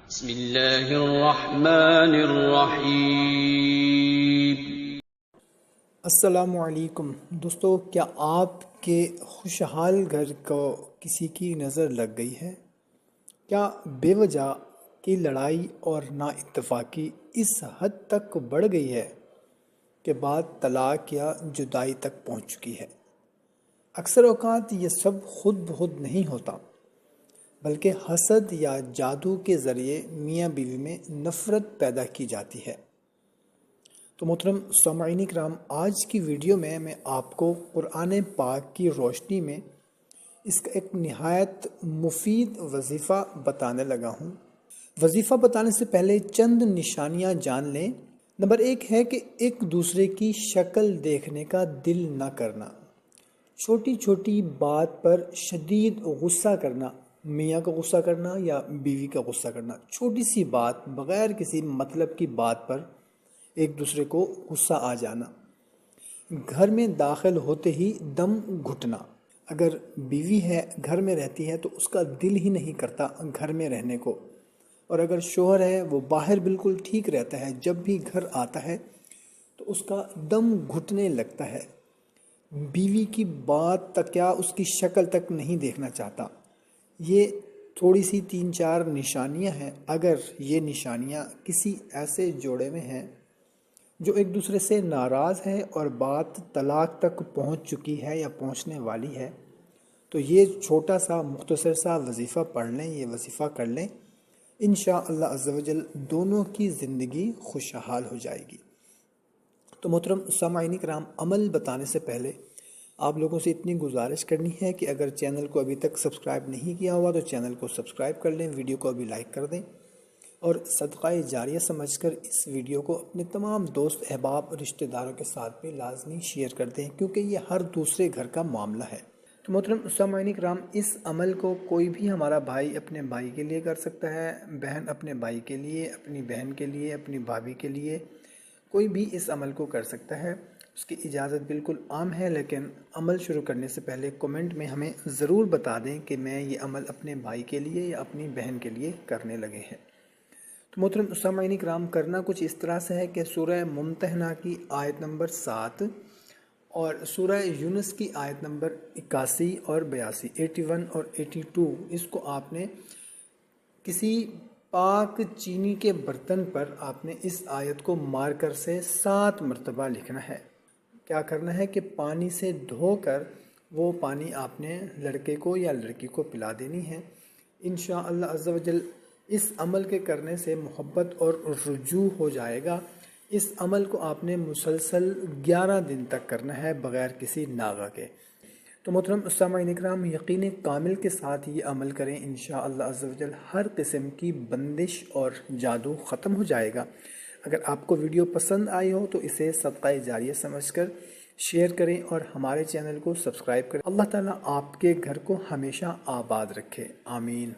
بسم اللہ الرحمن الرحیم۔ السلام علیکم دوستو، کیا آپ کے خوشحال گھر کو کسی کی نظر لگ گئی ہے؟ کیا بے وجہ کی لڑائی اور نا اتفاقی اس حد تک بڑھ گئی ہے کہ بعد طلاق یا جدائی تک پہنچ چکی ہے؟ اکثر اوقات یہ سب خود بخود نہیں ہوتا، بلکہ حسد یا جادو کے ذریعے میاں بیوی میں نفرت پیدا کی جاتی ہے۔ تو محترم سامعین کرام، آج کی ویڈیو میں آپ کو قرآن پاک کی روشنی میں اس کا ایک نہایت مفید وظیفہ بتانے لگا ہوں۔ وظیفہ بتانے سے پہلے چند نشانیاں جان لیں۔ نمبر 1 ہے کہ ایک دوسرے کی شکل دیکھنے کا دل نہ کرنا، چھوٹی چھوٹی بات پر شدید غصہ کرنا، میاں کا غصہ کرنا یا بیوی کا غصہ کرنا، چھوٹی سی بات بغیر کسی مطلب کی بات پر ایک دوسرے کو غصہ آ جانا، گھر میں داخل ہوتے ہی دم گھٹنا۔ اگر بیوی ہے گھر میں رہتی ہے تو اس کا دل ہی نہیں کرتا گھر میں رہنے کو، اور اگر شوہر ہے وہ باہر بالکل ٹھیک رہتا ہے، جب بھی گھر آتا ہے تو اس کا دم گھٹنے لگتا ہے، بیوی کی بات تک یا اس کی شکل تک نہیں دیکھنا چاہتا۔ یہ تھوڑی سی 3-4 نشانیاں ہیں۔ اگر یہ نشانیاں کسی ایسے جوڑے میں ہیں جو ایک دوسرے سے ناراض ہے اور بات طلاق تک پہنچ چکی ہے یا پہنچنے والی ہے، تو یہ چھوٹا سا مختصر سا وظیفہ پڑھ لیں، یہ وظیفہ کر لیں، انشاءاللہ عز و جل دونوں کی زندگی خوشحال ہو جائے گی۔ تو محترم سامعین کرام، عمل بتانے سے پہلے آپ لوگوں سے اتنی گزارش کرنی ہے کہ اگر چینل کو ابھی تک سبسکرائب نہیں کیا ہوا تو چینل کو سبسکرائب کر لیں، ویڈیو کو ابھی لائک کر دیں، اور صدقہ جاریہ سمجھ کر اس ویڈیو کو اپنے تمام دوست احباب رشتہ داروں کے ساتھ بھی لازمی شیئر کر دیں، کیونکہ یہ ہر دوسرے گھر کا معاملہ ہے۔ تو محترم سامعین کرام، اس عمل کو کوئی بھی ہمارا بھائی اپنے بھائی کے لیے کر سکتا ہے، بہن اپنے بھائی کے لیے، اپنی بہن کے لیے، اپنی بھابھی کے لیے، کوئی بھی اس عمل کو کر سکتا ہے۔ اس کی اجازت بالکل عام ہے، لیکن عمل شروع کرنے سے پہلے کمنٹ میں ہمیں ضرور بتا دیں کہ میں یہ عمل اپنے بھائی کے لیے یا اپنی بہن کے لیے کرنے لگے ہیں۔ تو محترم سامعین کرام، کرنا کچھ اس طرح سے ہے کہ سورہ ممتحنہ کی آیت نمبر 7 اور سورہ یونس کی آیت نمبر 81 اور 82، 81 اور 82، اس کو آپ نے کسی پاک چینی کے برتن پر آپ نے اس آیت کو مارکر سے 7 مرتبہ لکھنا ہے۔ کیا کرنا ہے کہ پانی سے دھو کر وہ پانی آپ نے لڑکے کو یا لڑکی کو پلا دینی ہے۔ انشاءاللہ عز و جل اس عمل کے کرنے سے محبت اور رجوع ہو جائے گا۔ اس عمل کو آپ نے مسلسل 11 دن تک کرنا ہے بغیر کسی ناغہ کے۔ تو محترم سامعین اکرام، یقین کامل کے ساتھ یہ عمل کریں، انشاءاللہ عز و جل ہر قسم کی بندش اور جادو ختم ہو جائے گا۔ اگر آپ کو ویڈیو پسند آئی ہو تو اسے صدقہ جاریہ سمجھ کر شیئر کریں اور ہمارے چینل کو سبسکرائب کریں۔ اللہ تعالیٰ آپ کے گھر کو ہمیشہ آباد رکھے، آمین۔